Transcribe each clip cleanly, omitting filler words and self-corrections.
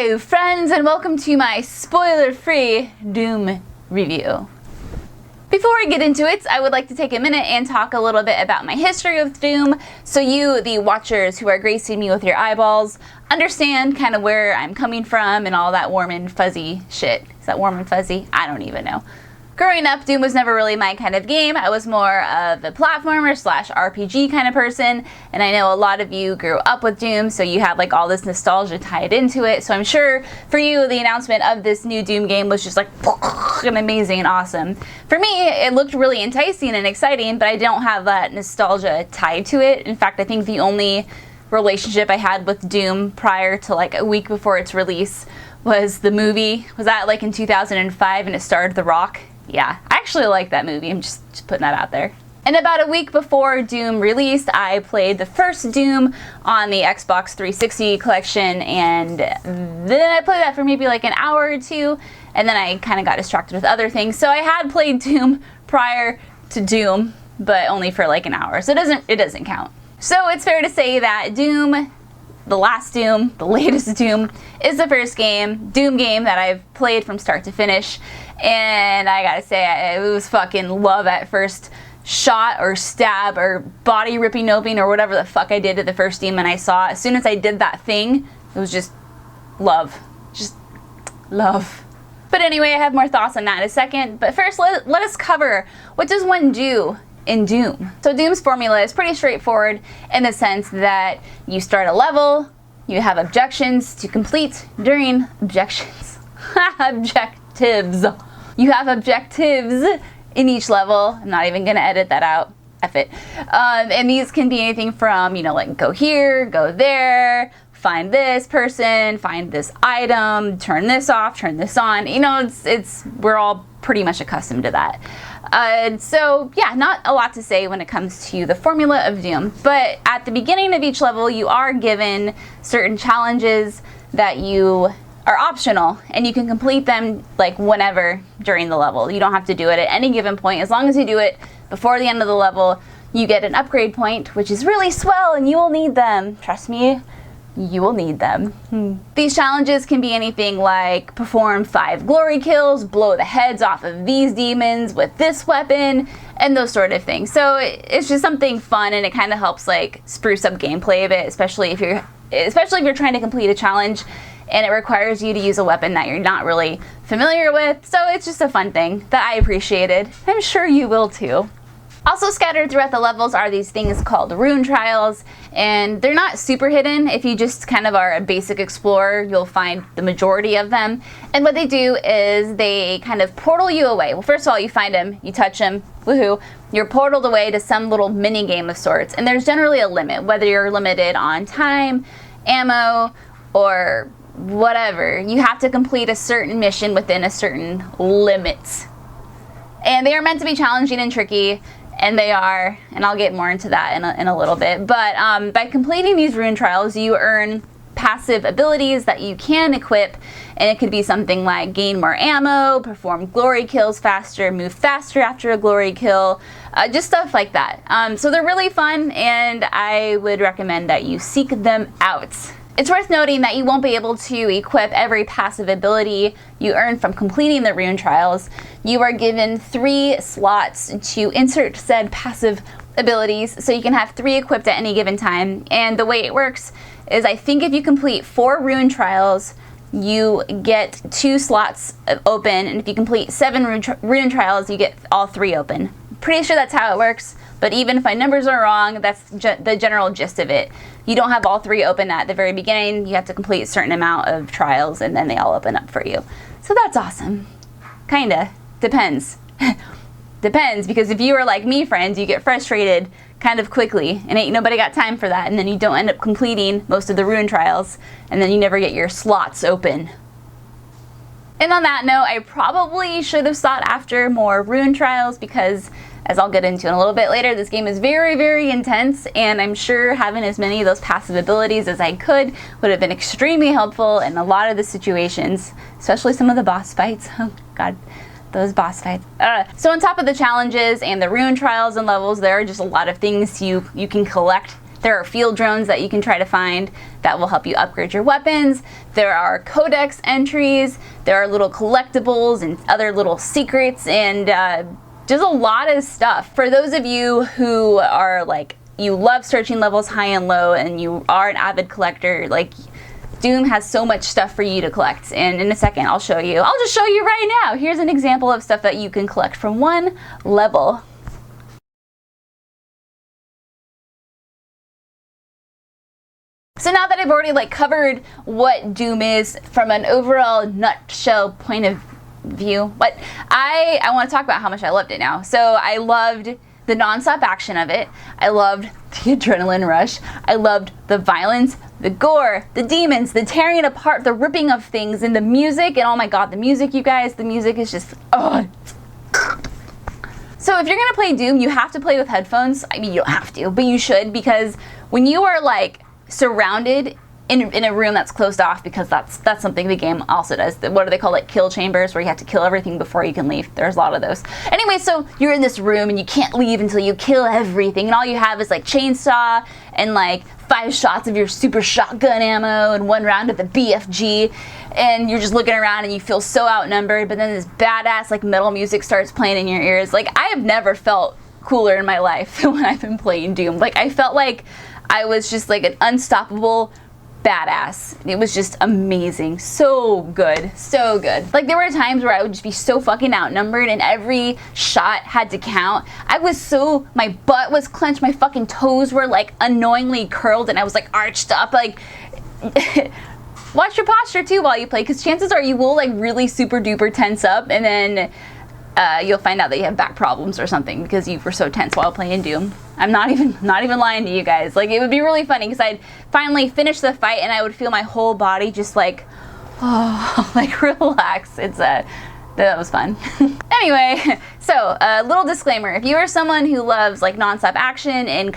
Hello friends, and welcome to my spoiler-free Doom review. Before I get into it, I would like to take a minute and talk a little bit about my history with Doom, so you, the watchers who are gracing me with your eyeballs, understand kind of where I'm coming from and all that warm and fuzzy shit. Is that warm and fuzzy? I don't even know. Growing up, Doom was never really my kind of game. I was more of a platformer / RPG kind of person, and I know a lot of you grew up with Doom, so you have like all this nostalgia tied into it. So I'm sure for you, the announcement of this new Doom game was just like and amazing and awesome. For me, it looked really enticing and exciting, but I don't have that nostalgia tied to it. In fact, I think the only relationship I had with Doom prior to like a week before its release was the movie. Was that like in 2005 and it starred The Rock? Yeah, I actually like that movie. I'm just putting that out there. And about a week before Doom released, I played the first Doom on the Xbox 360 collection, and then I played that for maybe like an hour or two, and then I kind of got distracted with other things. So I had played Doom prior to Doom, but only for like an hour, so it doesn't count. So it's fair to say that Doom, the last Doom, the latest Doom, is the first Doom game that I've played from start to finish. And I gotta say, it was fucking love at first shot or stab or body ripping open or whatever the fuck I did to the first demon I saw. As soon as I did that thing, it was just love. Just love. But anyway, I have more thoughts on that in a second. But first, let us cover, what does one do in Doom? So Doom's formula is pretty straightforward in the sense that you start a level, you have objections to complete during objectives. You have objectives in each level. I'm not even gonna edit that out. F it. And these can be anything from, like go here, go there, find this person, find this item, turn this off, turn this on. We're all pretty much accustomed to that. So yeah, not a lot to say when it comes to the formula of Doom. But at the beginning of each level, you are given certain challenges that are optional, and you can complete them like whenever during the level. You don't have to do it at any given point. As long as you do it before the end of the level, you get an upgrade point, which is really swell, and you will need them. Trust me, you will need them. These challenges can be anything like perform 5 glory kills, blow the heads off of these demons with this weapon, and those sort of things. So it's just something fun, and it kind of helps like spruce up gameplay a bit, especially if you're trying to complete a challenge and it requires you to use a weapon that you're not really familiar with. So it's just a fun thing that I appreciated. I'm sure you will too. Also scattered throughout the levels are these things called rune trials, and they're not super hidden. If you just kind of are a basic explorer, you'll find the majority of them. And what they do is they kind of portal you away. Well, first of all, you find them, you touch them, woohoo, you're portaled away to some little mini game of sorts. And there's generally a limit, whether you're limited on time, ammo, or whatever. You have to complete a certain mission within a certain limit. And they are meant to be challenging and tricky, and they are, and I'll get more into that in a little bit. But by completing these rune trials, you earn passive abilities that you can equip, and it could be something like gain more ammo, perform glory kills faster, move faster after a glory kill, just stuff like that. So they're really fun, and I would recommend that you seek them out. It's worth noting that you won't be able to equip every passive ability you earn from completing the rune trials. You are given 3 slots to insert said passive abilities, so you can have 3 equipped at any given time. And the way it works is, I think if you complete 4 rune trials, you get 2 slots open, and if you complete 7 rune trials, you get all 3 open. Pretty sure that's how it works, but even if my numbers are wrong, that's the general gist of it. You don't have all 3 open at the very beginning. You have to complete a certain amount of trials, and then they all open up for you. So that's awesome. Kinda. Depends. Depends, because if you are like me, friends, you get frustrated kind of quickly, and ain't nobody got time for that, and then you don't end up completing most of the rune trials, and then you never get your slots open. And on that note, I probably should have sought after more rune trials, because as I'll get into in a little bit later, this game is very, very intense, and I'm sure having as many of those passive abilities as I could would have been extremely helpful in a lot of the situations, especially some of the boss fights. Oh god, those boss fights. So on top of the challenges and the rune trials and levels, there are just a lot of things you can collect There are field drones that you can try to find that will help you upgrade your weapons. There are codex entries. There are little collectibles and other little secrets, and there's a lot of stuff. For those of you who are like, you love searching levels high and low, and you are an avid collector, like, Doom has so much stuff for you to collect, and in a second I'll show you. I'll just show you right now. Here's an example of stuff that you can collect from one level. So now that I've already like covered what Doom is from an overall nutshell point of view, but I want to talk about how much I loved it now. So I loved the non-stop action of it. I loved the adrenaline rush. I loved the violence, the gore, the demons, the tearing it apart, the ripping of things, and the music. And oh my god, the music, you guys, the music is just, oh. So if you're gonna play Doom, you have to play with headphones. I mean, you don't have to, but you should, because when you are like surrounded in a room that's closed off, because that's something the game also does. What do they call it? Kill chambers, where you have to kill everything before you can leave. There's a lot of those. Anyway, so you're in this room and you can't leave until you kill everything, and all you have is like chainsaw and like 5 shots of your super shotgun ammo and 1 round of the BFG, and you're just looking around and you feel so outnumbered. But then this badass like metal music starts playing in your ears. Like, I have never felt cooler in my life when I've been playing Doom. Like, I felt like I was just like an unstoppable badass. It was just amazing. So good. So good. Like, there were times where I would just be so fucking outnumbered and every shot had to count. My butt was clenched, my fucking toes were like annoyingly curled, and I was like arched up. Like, watch your posture too while you play, because chances are you will like really super duper tense up, and then you'll find out that you have back problems or something because you were so tense while playing Doom. I'm not even lying to you guys. Like, it would be really funny because I'd finally finish the fight and I would feel my whole body just like, oh, like relax. That was fun. Anyway, so a little disclaimer: if you are someone who loves like nonstop action and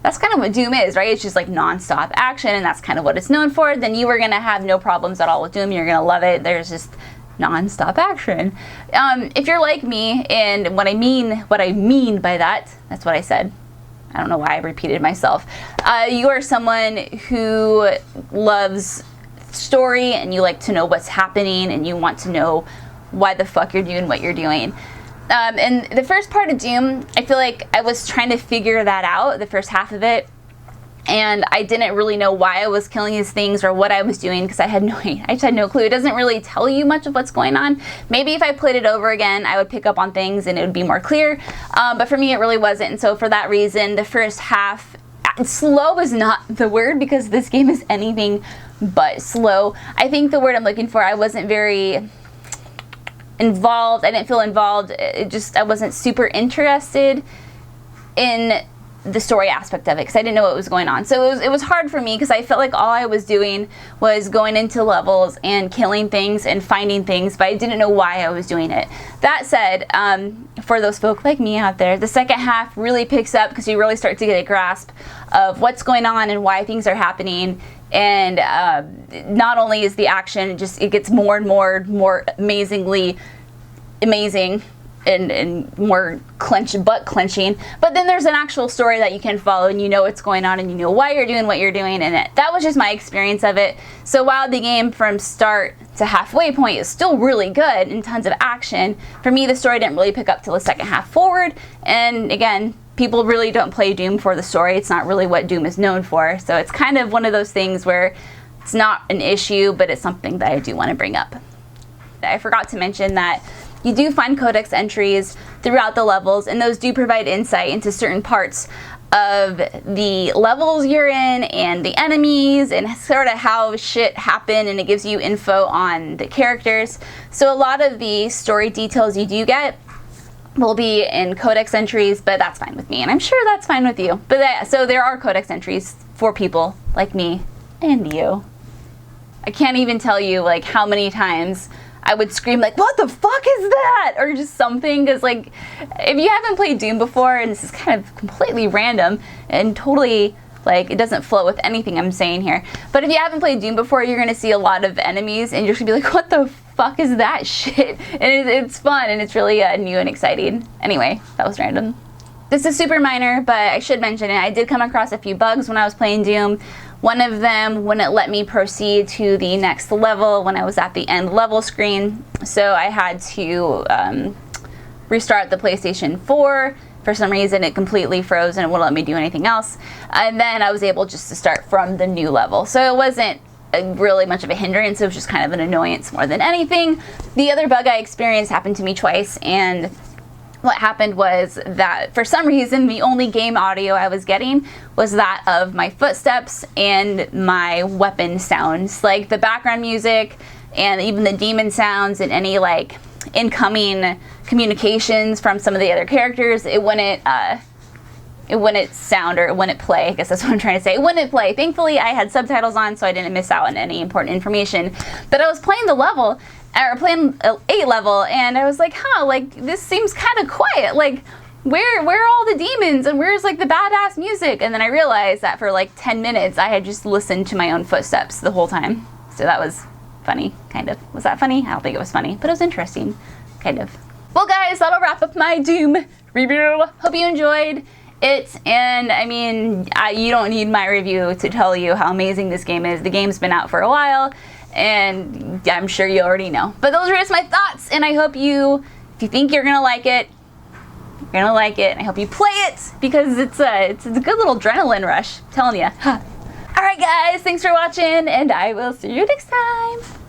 that's kind of what Doom is, right? It's just like nonstop action, and that's kind of what it's known for. Then you are gonna have no problems at all with Doom. You're gonna love it. There's just non-stop action. If you're like me, and what I mean by that's what I said. I don't know why I repeated myself. You are someone who loves story, and you like to know what's happening, and you want to know why the fuck you're doing what you're doing. And the first part of Doom, I feel like I was trying to figure that out, the first half of it. And I didn't really know why I was killing these things or what I was doing, because I just had no clue. It doesn't really tell you much of what's going on. Maybe if I played it over again, I would pick up on things and it would be more clear. But for me, it really wasn't. And so for that reason, the first half, slow is not the word, because this game is anything but slow. I think the word I'm looking for, I wasn't very involved. I didn't feel involved. I wasn't super interested in the story aspect of it, because I didn't know what was going on. So it was hard for me, because I felt like all I was doing was going into levels and killing things and finding things, but I didn't know why I was doing it. That said, for those folk like me out there, the second half really picks up, because you really start to get a grasp of what's going on and why things are happening. And not only is the action, it gets more and more amazingly amazing and more butt clenching, but then there's an actual story that you can follow, and you know what's going on, and you know why you're doing what you're doing, and that was just my experience of it. So while the game from start to halfway point is still really good and tons of action, for me the story didn't really pick up till the second half forward. And again, people really don't play Doom for the story. It's not really what Doom is known for, so it's kind of one of those things where it's not an issue, but it's something that I do want to bring up. I forgot to mention that you do find codex entries throughout the levels, and those do provide insight into certain parts of the levels you're in and the enemies and sort of how shit happened, and it gives you info on the characters. So a lot of the story details you do get will be in codex entries, but that's fine with me, and I'm sure that's fine with you. But so there are codex entries for people like me and you. I can't even tell you like how many times I would scream like, what the fuck is that? Or just something, because like, if you haven't played Doom before, and this is kind of completely random and totally like, it doesn't flow with anything I'm saying here, but if you haven't played Doom before, you're gonna see a lot of enemies and you're just gonna be like, what the fuck is that shit? And it's fun, and it's really new and exciting. Anyway, that was random. This is super minor, but I should mention it. I did come across a few bugs when I was playing Doom. One of them wouldn't let me proceed to the next level when I was at the end level screen. So I had to restart the PlayStation 4. For some reason, it completely froze and it wouldn't let me do anything else. And then I was able just to start from the new level. So it wasn't really much of a hindrance. It was just kind of an annoyance more than anything. The other bug I experienced happened to me twice, and what happened was that for some reason the only game audio I was getting was that of my footsteps and my weapon sounds. Like the background music and even the demon sounds and any like incoming communications from some of the other characters, it wouldn't sound, or it wouldn't play. I guess that's what I'm trying to say. It wouldn't play. Thankfully I had subtitles on, so I didn't miss out on any important information. But I was playing the level, or playing a level, and I was like, huh, like this seems kind of quiet. Like where are all the demons and where's like the badass music? And then I realized that for like 10 minutes I had just listened to my own footsteps the whole time. So that was funny, kind of. Was that funny? I don't think it was funny, but it was interesting, kind of. Well guys, that'll wrap up my Doom review. Hope you enjoyed it, and I mean, you don't need my review to tell you how amazing this game is. The game's been out for a while, and I'm sure you already know. But those are just my thoughts, and I hope you, if you think you're gonna like it, you're gonna like it. And I hope you play it, because it's a good little adrenaline rush, I'm telling you. Alright guys, thanks for watching, and I will see you next time.